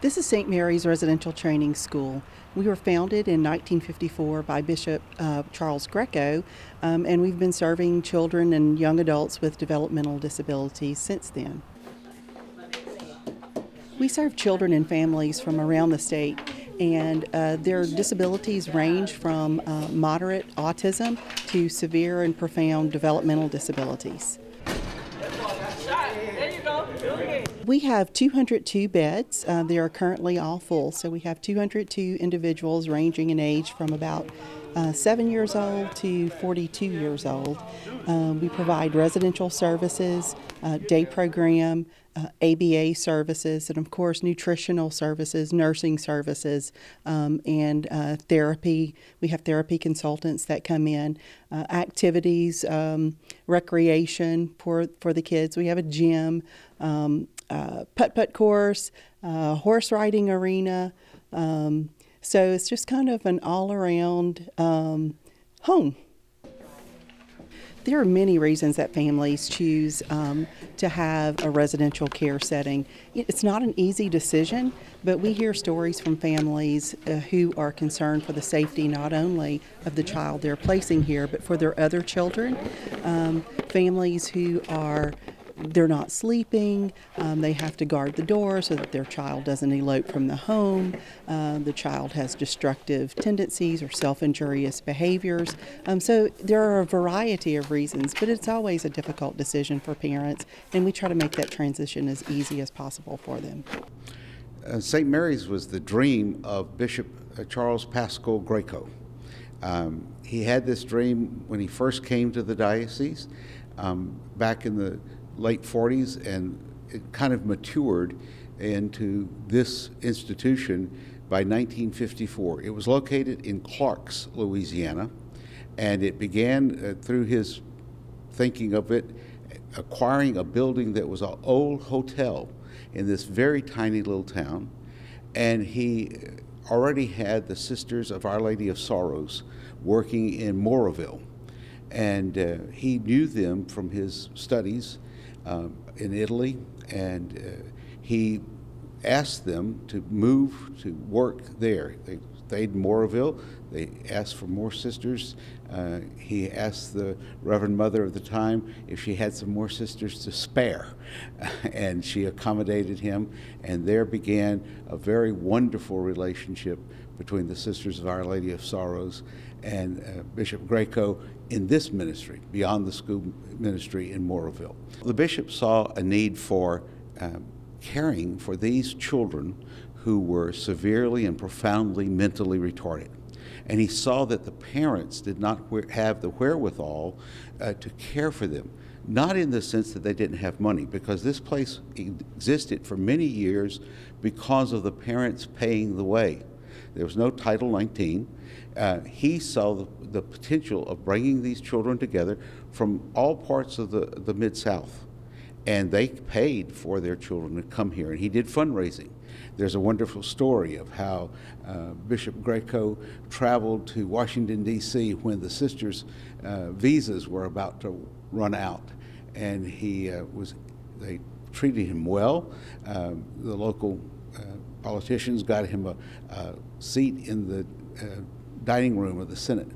This is St. Mary's Residential Training School. We were founded in 1954 by Bishop Charles Greco, and we've been serving children and young adults with developmental disabilities since then. We serve children and families from around the state, and their disabilities range from moderate autism to severe and profound developmental disabilities. We have 202 beds. They are currently all full, so we have 202 individuals ranging in age from about 7 years old to 42 years old. We provide residential services, day program, ABA services, and of course nutritional services, nursing services, and therapy. We have therapy consultants that come in, activities, recreation for the kids. We have a gym, putt-putt course, horse riding arena. So it's just kind of an all-around home. There are many reasons that families choose to have a residential care setting. It's not an easy decision, but we hear stories from families who are concerned for the safety not only of the child they're placing here, but for their other children. Families who they're not sleeping, they have to guard the door so that their child doesn't elope from the home, the child has destructive tendencies or self-injurious behaviors. So there are a variety of reasons, but it's always a difficult decision for parents, and we try to make that transition as easy as possible for them. St. Mary's was the dream of Bishop Charles Pascal Greco. He had this dream when he first came to the diocese back in the late 40s, and it kind of matured into this institution by 1954. It was located in Clarks, Louisiana, and it began through his thinking of it, acquiring a building that was an old hotel in this very tiny little town, and he already had the Sisters of Our Lady of Sorrows working in Moraville, and he knew them from his studies in Italy, and he asked them to move to work there. They stayed in Moraville. They asked for more sisters. He asked the Reverend Mother of the time if she had some more sisters to spare, and she accommodated him, and there began a very wonderful relationship between the Sisters of Our Lady of Sorrows and Bishop Greco in this ministry, beyond the school ministry in Moraville. The bishop saw a need for caring for these children who were severely and profoundly mentally retarded. And he saw that the parents did not have the wherewithal to care for them. Not in the sense that they didn't have money, because this place existed for many years because of the parents paying the way. There was no Title 19. He saw the potential of bringing these children together from all parts of the Mid-South, and they paid for their children to come here, and he did fundraising. There's a wonderful story of how Bishop Greco traveled to Washington, D.C. when the sisters' visas were about to run out, and they treated him well. The local politicians got him a seat in the dining room of the Senate,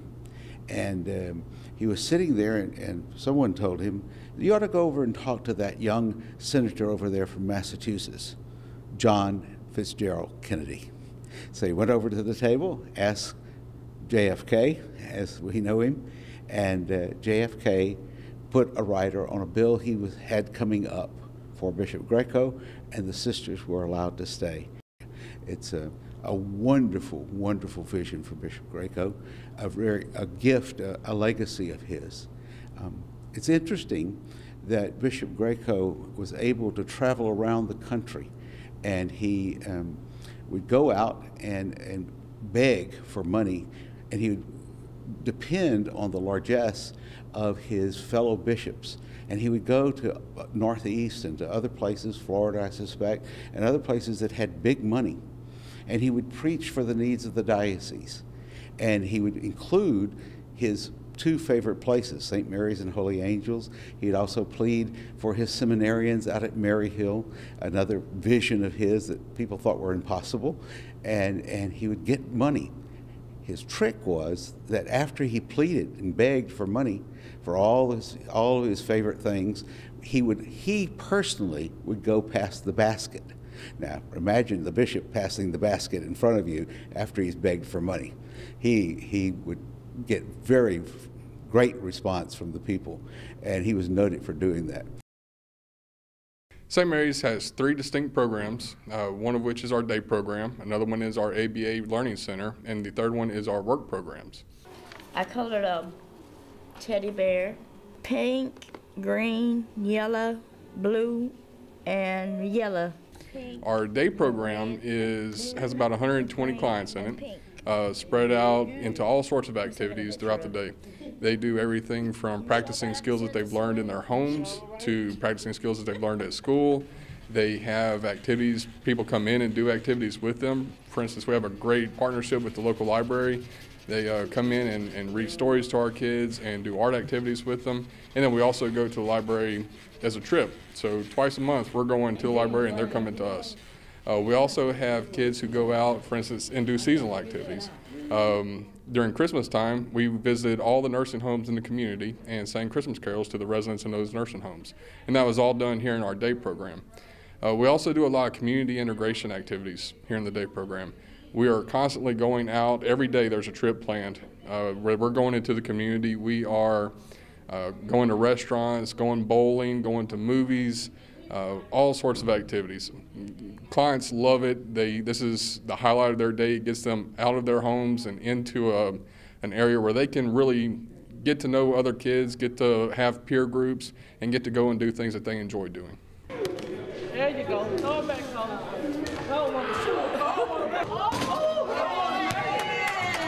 and he was sitting there, and someone told him, "You ought to go over and talk to that young senator over there from Massachusetts, John Fitzgerald Kennedy." So he went over to the table, asked JFK, as we know him, and JFK put a rider on a bill he had coming up for Bishop Greco, and the sisters were allowed to stay. It's a wonderful, wonderful vision for Bishop Greco, a gift, a legacy of his. It's interesting that Bishop Greco was able to travel around the country, and he would go out and beg for money, and he would depend on the largesse of his fellow bishops. And he would go to Northeast and to other places, Florida, I suspect, and other places that had big money. And he would preach for the needs of the diocese. And he would include his two favorite places, St. Mary's and Holy Angels. He'd also plead for his seminarians out at Maryhill, another vision of his that people thought were impossible, and he would get money. His trick was that after he pleaded and begged for money for all of his favorite things, he personally would go past the basket. Now, imagine the bishop passing the basket in front of you after he's begged for money. He would get very great response from the people, and he was noted for doing that. St. Mary's has 3 distinct programs, one of which is our day program, another one is our ABA Learning Center, and the third one is our work programs. I colored a teddy bear, pink, green, yellow, blue, and yellow. Our day program has about 120 clients in it, spread out into all sorts of activities throughout the day. They do everything from practicing skills that they've learned in their homes to practicing skills that they've learned at school. They have activities, people come in and do activities with them. For instance, we have a great partnership with the local library. They come in and read stories to our kids and do art activities with them. And then we also go to the library as a trip. So twice a month we're going to the library and they're coming to us. We also have kids who go out, for instance, and do seasonal activities. During Christmas time, we visited all the nursing homes in the community and sang Christmas carols to the residents in those nursing homes. And that was all done here in our day program. We also do a lot of community integration activities here in the day program. We are constantly going out. Every day there's a trip planned where we're going into the community. We are going to restaurants, going bowling, going to movies, all sorts of activities. Clients love it. This is the highlight of their day. It gets them out of their homes and into an area where they can really get to know other kids, get to have peer groups, and get to go and do things that they enjoy doing. There you go. Throw it back,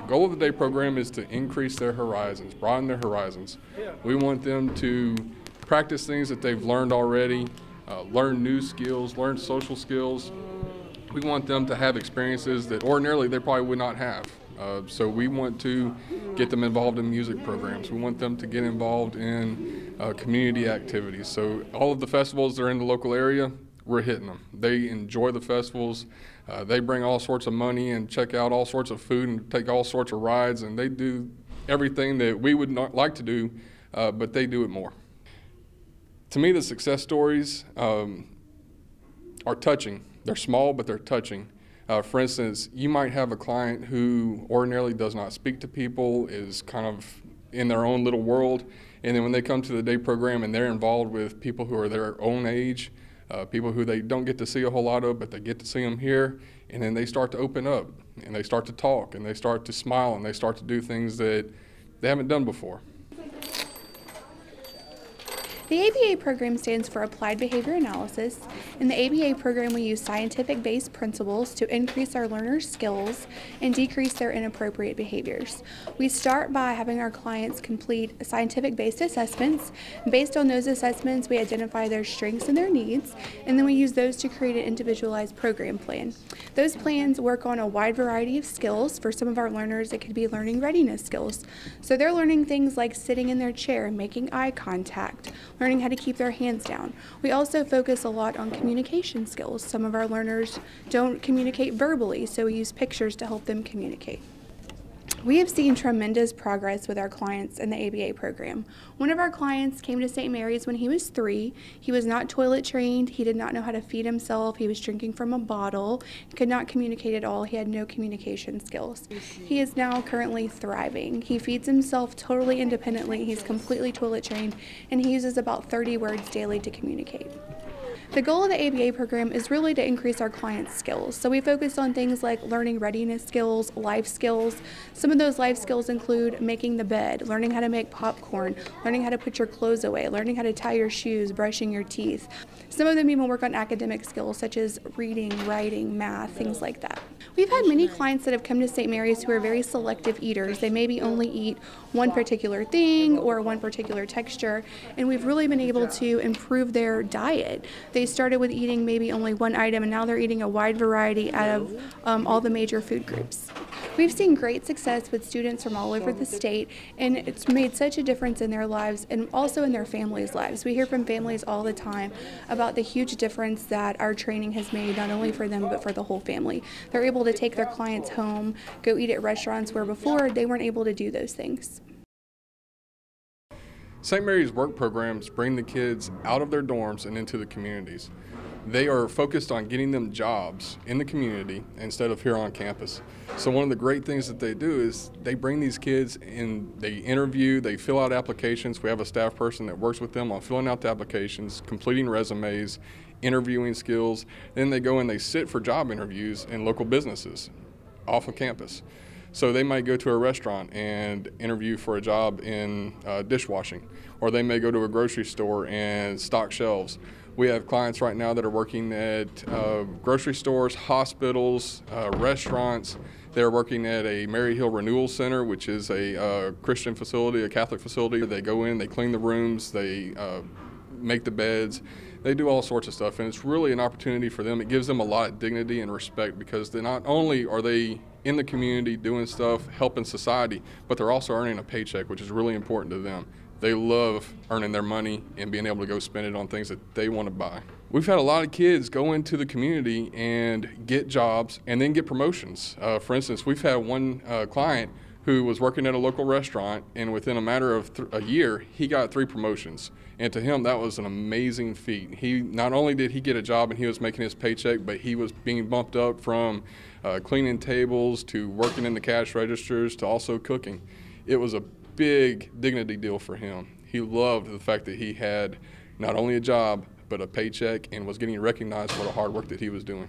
Goal of the day program is to increase their horizons, broaden their horizons. We want them to practice things that they've learned already, learn new skills, learn social skills. We want them to have experiences that ordinarily they probably would not have. So we want to get them involved in music programs. We want them to get involved in community activities. So all of the festivals that are in the local area, we're hitting them. They enjoy the festivals. They bring all sorts of money and check out all sorts of food and take all sorts of rides, and they do everything that we would not like to do, but they do it more. To me, the success stories are touching. They're small, but they're touching. For instance, you might have a client who ordinarily does not speak to people, is kind of in their own little world, and then when they come to the day program and they're involved with people who are their own age, people who they don't get to see a whole lot of, but they get to see them here, and then they start to open up, and they start to talk, and they start to smile, and they start to do things that they haven't done before. The ABA program stands for Applied Behavior Analysis. In the ABA program, we use scientific-based principles to increase our learners' skills and decrease their inappropriate behaviors. We start by having our clients complete scientific-based assessments. Based on those assessments, we identify their strengths and their needs, and then we use those to create an individualized program plan. Those plans work on a wide variety of skills. For some of our learners, it could be learning readiness skills. So they're learning things like sitting in their chair, making eye contact, learning how to keep their hands down. We also focus a lot on communication skills. Some of our learners don't communicate verbally, so we use pictures to help them communicate. We have seen tremendous progress with our clients in the ABA program. One of our clients came to St. Mary's when he was 3. He was not toilet trained. He did not know how to feed himself. He was drinking from a bottle. He could not communicate at all. He had no communication skills. He is now currently thriving. He feeds himself totally independently. He's completely toilet trained, and he uses about 30 words daily to communicate. The goal of the ABA program is really to increase our clients' skills. So we focus on things like learning readiness skills, life skills. Some of those life skills include making the bed, learning how to make popcorn, learning how to put your clothes away, learning how to tie your shoes, brushing your teeth. Some of them even work on academic skills such as reading, writing, math, things like that. We've had many clients that have come to St. Mary's who are very selective eaters. They maybe only eat one particular thing or one particular texture, and we've really been able to improve their diet. They started with eating maybe only one item, and now they're eating a wide variety out of all the major food groups. We've seen great success with students from all over the state, and it's made such a difference in their lives and also in their families' lives. We hear from families all the time about the huge difference that our training has made, not only for them but for the whole family. They're able to take their clients home, go eat at restaurants where before they weren't able to do those things. St. Mary's work programs bring the kids out of their dorms and into the communities. They are focused on getting them jobs in the community instead of here on campus. So one of the great things that they do is they bring these kids in, they interview, they fill out applications. We have a staff person that works with them on filling out the applications, completing resumes, interviewing skills. Then they go and they sit for job interviews in local businesses off of campus. So they might go to a restaurant and interview for a job in dishwashing, or they may go to a grocery store and stock shelves. We have clients right now that are working at grocery stores, hospitals, restaurants. They're working at a Mary Hill Renewal Center, which is a Christian facility, a Catholic facility. They go in, they clean the rooms, they make the beds. They do all sorts of stuff, and it's really an opportunity for them. It gives them a lot of dignity and respect because they're not only are they in the community doing stuff, helping society, but they're also earning a paycheck, which is really important to them. They love earning their money and being able to go spend it on things that they want to buy. We've had a lot of kids go into the community and get jobs and then get promotions. For instance, we've had one client who was working at a local restaurant, and within a matter of a year, he got 3 promotions. And to him, that was an amazing feat. He not only did he get a job and he was making his paycheck, but he was being bumped up from cleaning tables to working in the cash registers to also cooking. It was a big dignity deal for him. He loved the fact that he had not only a job, but a paycheck and was getting recognized for the hard work that he was doing.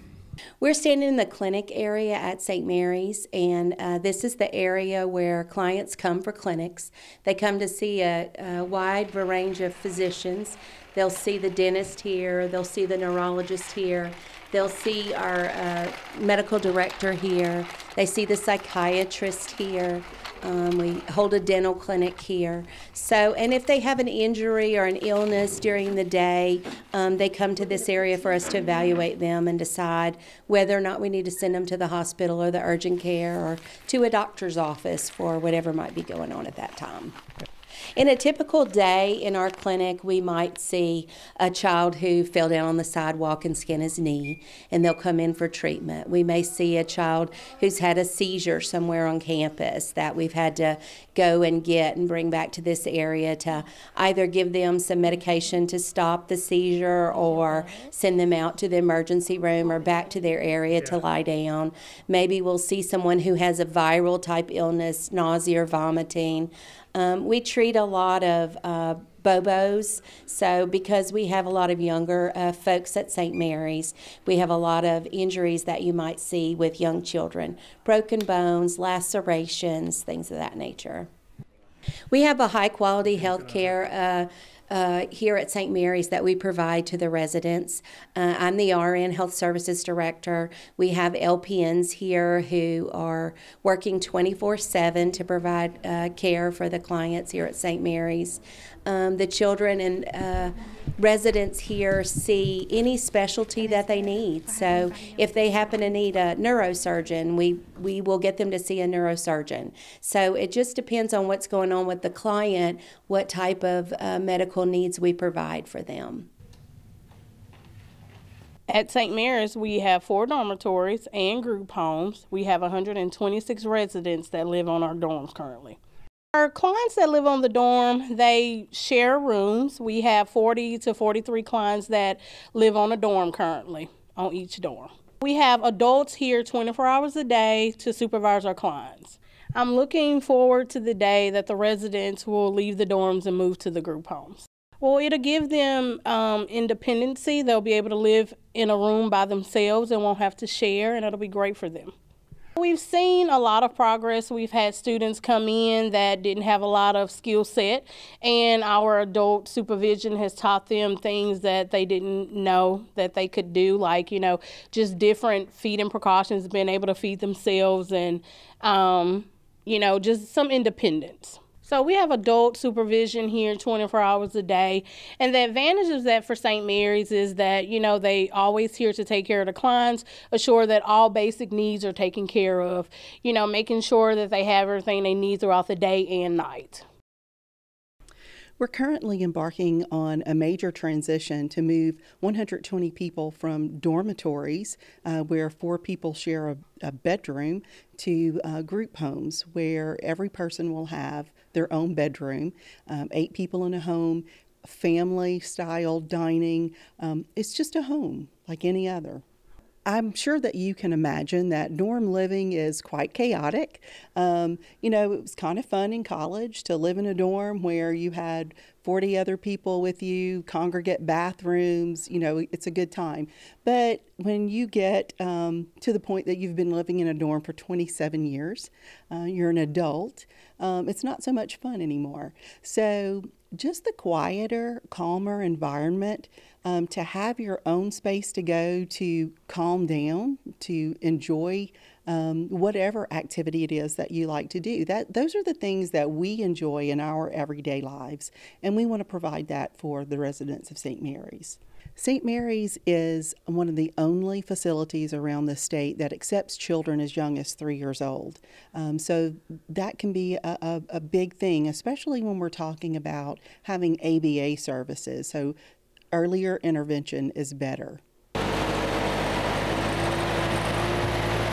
We're standing in the clinic area at St. Mary's, and this is the area where clients come for clinics. They come to see a wide range of physicians. They'll see the dentist here, they'll see the neurologist here, they'll see our medical director here, they see the psychiatrist here. We hold a dental clinic here. So, and if they have an injury or an illness during the day, they come to this area for us to evaluate them and decide whether or not we need to send them to the hospital or the urgent care or to a doctor's office for whatever might be going on at that time. In a typical day in our clinic, we might see a child who fell down on the sidewalk and skinned his knee, and they'll come in for treatment. We may see a child who's had a seizure somewhere on campus that we've had to go and get and bring back to this area to either give them some medication to stop the seizure or send them out to the emergency room or back to their area to lie down. Maybe we'll see someone who has a viral type illness, nausea or vomiting. We treat a lot of BOBOs, so because we have a lot of younger folks at St. Mary's, we have a lot of injuries that you might see with young children, broken bones, lacerations, things of that nature. We have a high quality health care here at St. Mary's that we provide to the residents. I'm the RN Health Services Director. We have LPNs here who are working 24/7 to provide care for the clients here at St. Mary's. The children and residents here see any specialty that they need. So if they happen to need a neurosurgeon, we will get them to see a neurosurgeon. So it just depends on what's going on with the client, what type of medical needs we provide for them. At St. Mary's, we have 4 dormitories and group homes. We have 126 residents that live on our dorms currently. Our clients that live on the dorm, they share rooms. We have 40 to 43 clients that live on a dorm currently, on each dorm. We have adults here 24 hours a day to supervise our clients. I'm looking forward to the day that the residents will leave the dorms and move to the group homes. Well, it'll give them independency. They'll be able to live in a room by themselves and won't have to share, and it'll be great for them. We've seen a lot of progress. We've had students come in that didn't have a lot of skill set, and our adult supervision has taught them things that they didn't know that they could do, like, just different feeding precautions, being able to feed themselves and, just some independence. So we have adult supervision here 24 hours a day. And the advantage of that for St. Mary's is that, you know, they always here to take care of the clients, assure that all basic needs are taken care of, you know, making sure that they have everything they need throughout the day and night. We're currently embarking on a major transition to move 120 people from dormitories, where 4 people share a bedroom, to group homes where every person will have their own bedroom, 8 people in a home, family-style dining. It's just a home like any other. I'm sure that you can imagine that dorm living is quite chaotic. You know, it was kind of fun in college to live in a dorm where you had 40 other people with you, congregate bathrooms, you know, it's a good time. But when you get to the point that you've been living in a dorm for 27 years, you're an adult, it's not so much fun anymore. So just the quieter, calmer environment, to have your own space to go to calm down, to enjoy whatever activity it is that you like to do. Those are the things that we enjoy in our everyday lives, and we want to provide that for the residents of St. Mary's. St. Mary's is one of the only facilities around the state that accepts children as young as 3 years old. So that can be a big thing, especially when we're talking about having ABA services. So earlier intervention is better.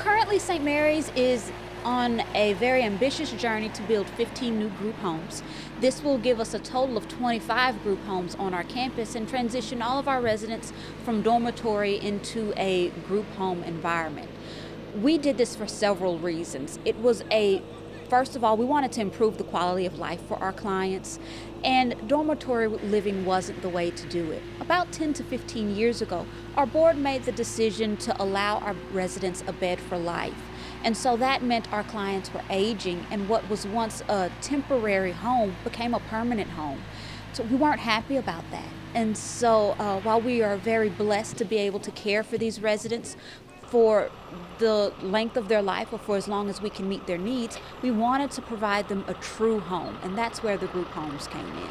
Currently, St. Mary's is on a very ambitious journey to build 15 new group homes. This will give us a total of 25 group homes on our campus and transition all of our residents from dormitory into a group home environment. We did this for several reasons. First of all, we wanted to improve the quality of life for our clients, and dormitory living wasn't the way to do it. About 10 to 15 years ago, our board made the decision to allow our residents a bed for life. And so that meant our clients were aging, and what was once a temporary home became a permanent home. So we weren't happy about that. And so while we are very blessed to be able to care for these residents for the length of their life or for as long as we can meet their needs, we wanted to provide them a true home, and that's where the group homes came in.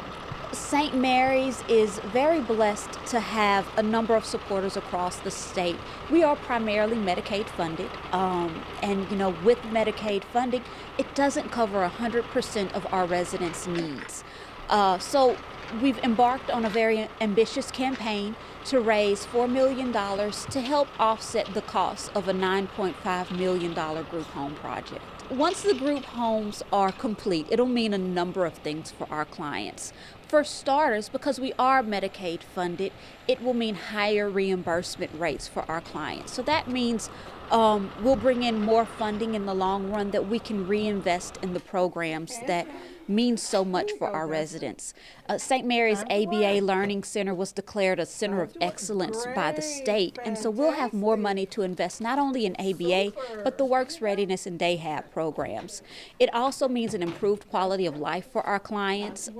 St. Mary's is very blessed to have a number of supporters across the state. We are primarily Medicaid funded, and you know, with Medicaid funding, it doesn't cover 100% of our residents' needs. So we've embarked on a very ambitious campaign to raise $4 million to help offset the cost of a $9.5 million group home project. Once the group homes are complete, it'll mean a number of things for our clients. For starters, because we are Medicaid funded, it will mean higher reimbursement rates for our clients. So that means we'll bring in more funding in the long run that we can reinvest in the programs that mean so much for our residents. St. Mary's ABA Learning Center was declared a center of excellence by the state, and so we'll have more money to invest not only in ABA, but the Works Readiness and Day Hab programs. It also means an improved quality of life for our clients.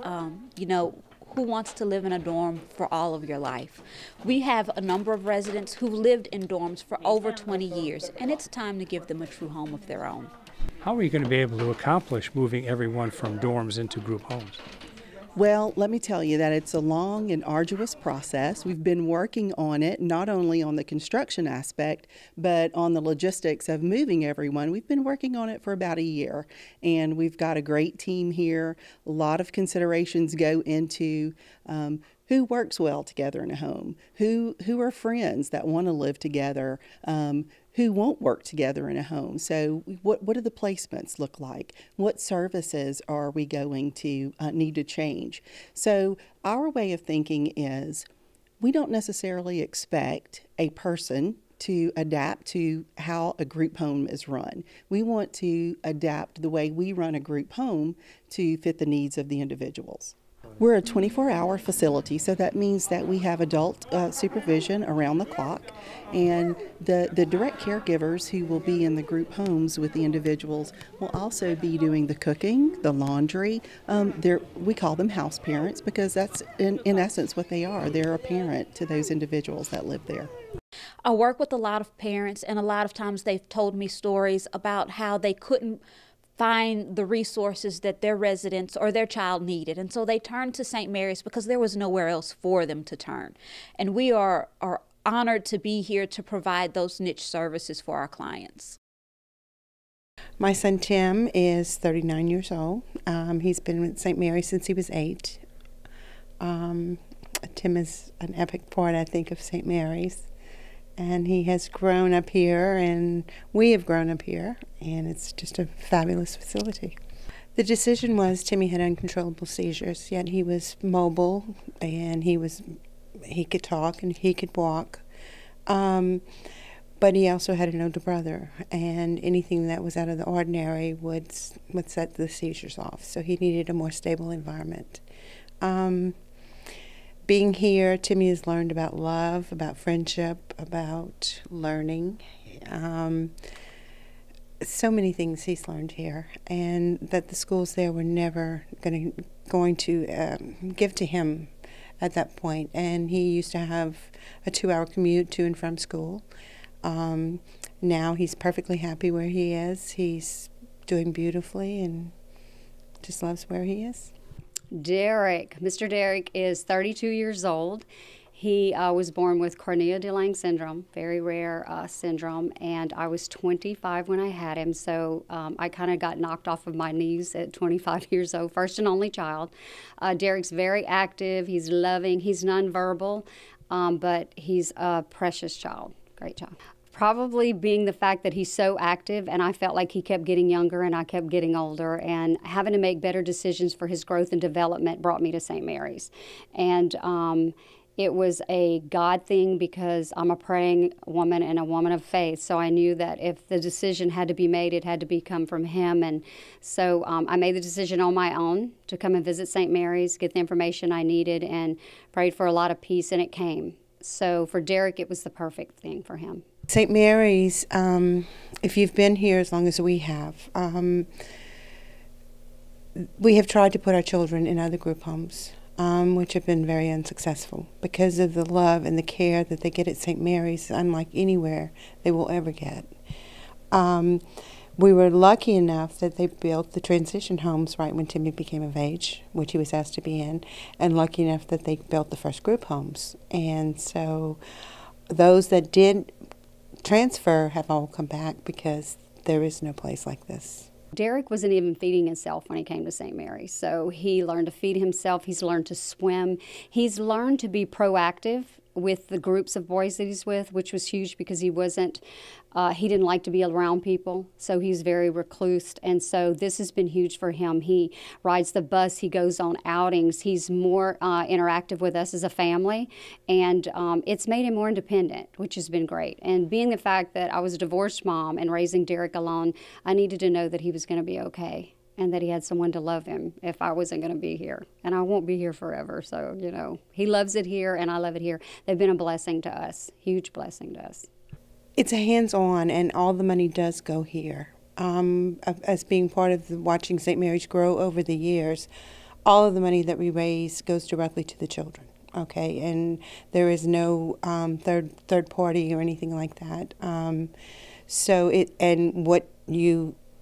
You know, who wants to live in a dorm for all of your life? We have a number of residents who've lived in dorms for over 20 years, and it's time to give them a true home of their own. How are you going to be able to accomplish moving everyone from dorms into group homes? Well, let me tell you that it's a long and arduous process. We've been working on it, not only on the construction aspect, but on the logistics of moving everyone. We've been working on it for about a year, and we've got a great team here. A lot of considerations go into who works well together in a home, who are friends that want to live together, who won't work together in a home. So what do the placements look like? What services are we going to need to change? So our way of thinking is we don't necessarily expect a person to adapt to how a group home is run. We want to adapt the way we run a group home to fit the needs of the individuals. We're a 24-hour facility, so that means that we have adult supervision around the clock, and the direct caregivers who will be in the group homes with the individuals will also be doing the cooking, the laundry. We call them house parents because that's in essence what they are. They're a parent to those individuals that live there. I work with a lot of parents, and a lot of times they've told me stories about how they couldn't find the resources that their residents or their child needed. And so they turned to St. Mary's because there was nowhere else for them to turn. And we are honored to be here to provide those niche services for our clients. My son Tim is 39 years old. He's been with St. Mary's since he was 8. Tim is an epic part, I think, of St. Mary's. And he has grown up here, and we have grown up here, and it's just a fabulous facility. The decision was Timmy had uncontrollable seizures, yet he was mobile, and he could talk and he could walk. But he also had an older brother, and anything that was out of the ordinary would set the seizures off. So he needed a more stable environment. Being here, Timmy has learned about love, about friendship, about learning. So many things he's learned here, and that the schools there were never going to give to him at that point. And he used to have a 2-hour commute to and from school. Now he's perfectly happy where he is. He's doing beautifully and just loves where he is. Derek. Mr. Derek is 32 years old. He was born with Cornea de Lange syndrome, very rare syndrome, and I was 25 when I had him, so I kind of got knocked off of my knees at 25 years old, first and only child. Derek's very active, he's loving, he's nonverbal, but he's a precious child, great child. Probably being the fact that he's so active, and I felt like he kept getting younger and I kept getting older, and having to make better decisions for his growth and development brought me to St. Mary's. And it was a God thing because I'm a praying woman and a woman of faith, so I knew that if the decision had to be made, it had to come from him. And so I made the decision on my own to come and visit St. Mary's, get the information I needed, and prayed for a lot of peace, and it came. So for Derek, it was the perfect thing for him. St. Mary's, if you've been here as long as we have tried to put our children in other group homes, which have been very unsuccessful because of the love and the care that they get at St. Mary's, unlike anywhere they will ever get. We were lucky enough that they built the transition homes right when Timmy became of age, which he was asked to be in, and lucky enough that they built the first group homes. And so those that did transfer have all come back because there is no place like this. Derek wasn't even feeding himself when he came to St. Mary's, so he learned to feed himself, he's learned to swim, he's learned to be proactive with the groups of boys that he's with, which was huge because he didn't like to be around people, so he's very recluse, and so this has been huge for him. He rides the bus, he goes on outings, he's more interactive with us as a family, and it's made him more independent, which has been great. And being the fact that I was a divorced mom and raising Derek alone, I needed to know that he was going to be okay, and that he had someone to love him if I wasn't going to be here. And I won't be here forever, so, you know, he loves it here and I love it here. They've been a blessing to us, huge blessing to us. It's a hands-on, and all the money does go here. As being part of watching St. Mary's grow over the years, all of the money that we raise goes directly to the children, okay? And there is no third party or anything like that.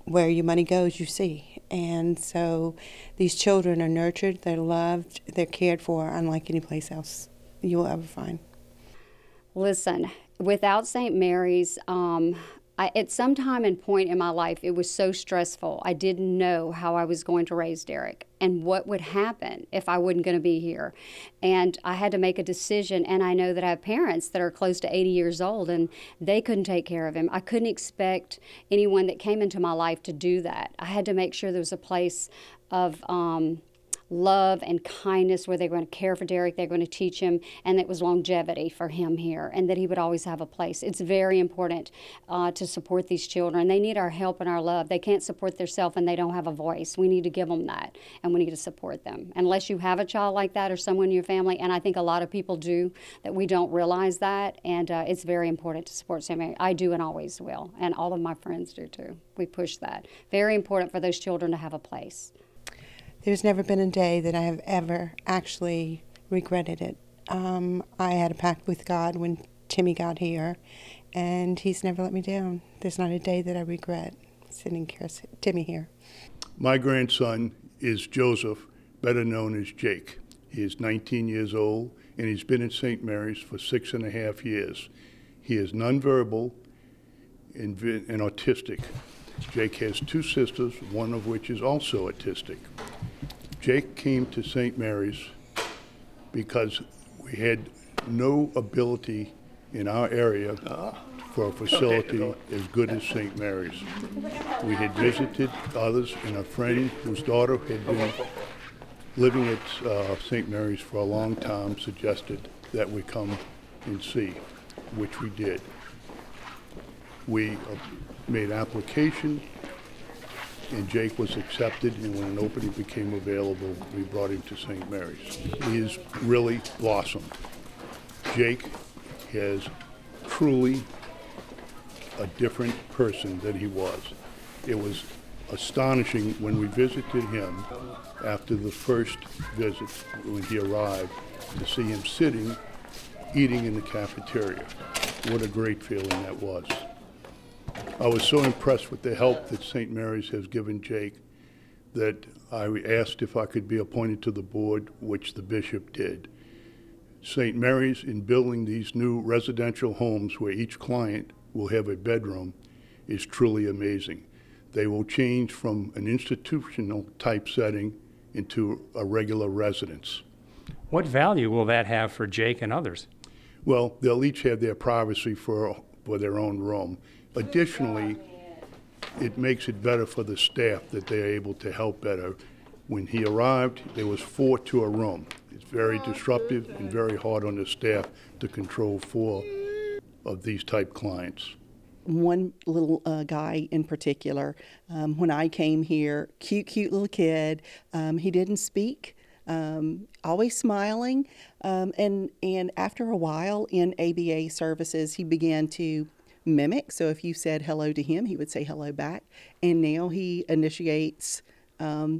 Where your money goes, you see. And so these children are nurtured, they're loved, they're cared for, unlike any place else you will ever find. Listen, without St. Mary's, at some time and point in my life, it was so stressful. I didn't know how I was going to raise Derek and what would happen if I wasn't going to be here. And I had to make a decision, and I know that I have parents that are close to 80 years old, and they couldn't take care of him. I couldn't expect anyone that came into my life to do that. I had to make sure there was a place of love and kindness where they're going to care for Derek, they're going to teach him, and it was longevity for him here, and that he would always have a place. It's very important to support these children. They need our help and our love. They can't support themselves and they don't have a voice. We need to give them that, and we need to support them. Unless you have a child like that or someone in your family, and I think a lot of people do, that we don't realize that, and it's very important to support St. Mary. I do and always will, and all of my friends do too. We push that. Very important for those children to have a place. There's never been a day that I have ever actually regretted it. I had a pact with God when Timmy got here, and he's never let me down. There's not a day that I regret Sitting Timmy here. My grandson is Joseph, better known as Jake. He is 19 years old, and he's been at St. Mary's for 6.5 years. He is nonverbal and autistic. Jake has 2 sisters, one of which is also autistic. Jake came to St. Mary's because we had no ability in our area for a facility as good as St. Mary's. We had visited others, and a friend whose daughter had been living at St. Mary's for a long time suggested that we come and see, which we did. We made application, and Jake was accepted, and when an opening became available, we brought him to St. Mary's. He has really blossomed. Jake has truly a different person than he was. It was astonishing when we visited him after the first visit, when he arrived, to see him sitting, eating in the cafeteria. What a great feeling that was. I was so impressed with the help that St. Mary's has given Jake that I asked if I could be appointed to the board, which the bishop did. St. Mary's, in building these new residential homes where each client will have a bedroom, is truly amazing. They will change from an institutional type setting into a regular residence. What value will that have for Jake and others? Well, they'll each have their privacy for their own room. Additionally, it makes it better for the staff that they're able to help better. When he arrived, there was 4 to a room. It's very disruptive and very hard on the staff to control 4 of these type clients. One little guy in particular, when I came here, cute little kid, he didn't speak, always smiling, and after a while in ABA services, he began to mimic. So if you said hello to him, he would say hello back, and now he initiates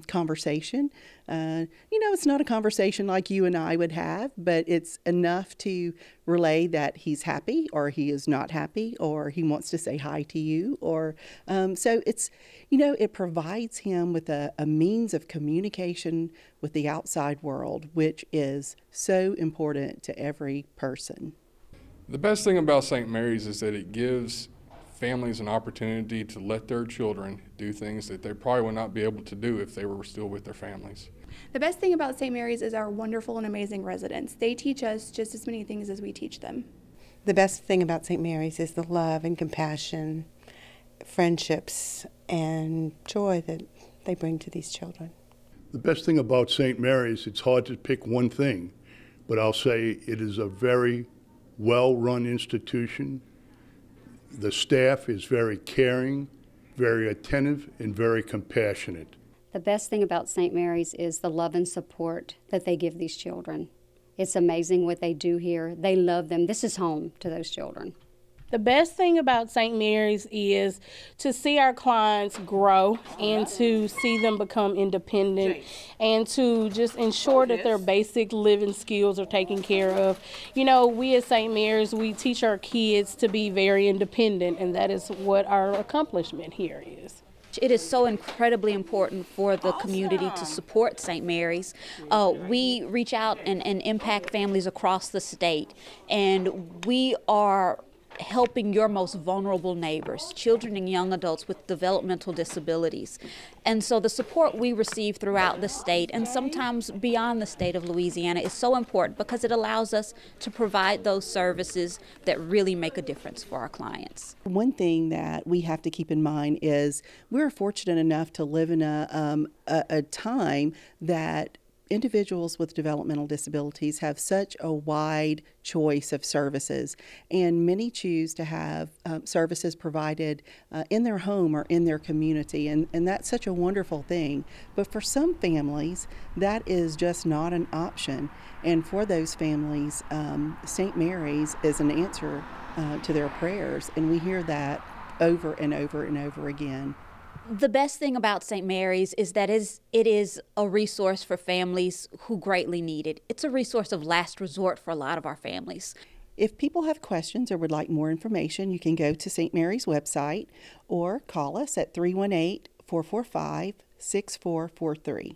conversation. It's not a conversation like you and I would have, but it's enough to relay that he's happy or he is not happy or he wants to say hi to you. Or so it's, it provides him with a means of communication with the outside world, which is so important to every person. The best thing about St. Mary's is that it gives families an opportunity to let their children do things that they probably would not be able to do if they were still with their families. The best thing about St. Mary's is our wonderful and amazing residents. They teach us just as many things as we teach them. The best thing about St. Mary's is the love and compassion, friendships, and joy that they bring to these children. The best thing about St. Mary's, it's hard to pick one thing, but I'll say it is a very well-run institution. The staff is very caring, very attentive, and very compassionate. The best thing about St. Mary's is the love and support that they give these children. It's amazing what they do here. They love them. This is home to those children. The best thing about St. Mary's is to see our clients grow and to see them become independent and to just ensure that their basic living skills are taken care of. We at St. Mary's, we teach our kids to be very independent, and that is what our accomplishment here is. It is so incredibly important for the community to support St. Mary's. We reach out and impact families across the state, and we are helping your most vulnerable neighbors, children and young adults with developmental disabilities. And so the support we receive throughout the state and sometimes beyond the state of Louisiana is so important because it allows us to provide those services that really make a difference for our clients. One thing that we have to keep in mind is we're fortunate enough to live in a time that individuals with developmental disabilities have such a wide choice of services, and many choose to have services provided in their home or in their community, and that's such a wonderful thing. But for some families, that is just not an option, and for those families, St. Mary's is an answer to their prayers, and we hear that over and over and over again. The best thing about St. Mary's is that it is a resource for families who greatly need it. It's a resource of last resort for a lot of our families. If people have questions or would like more information, you can go to St. Mary's website or call us at 318-445-6443.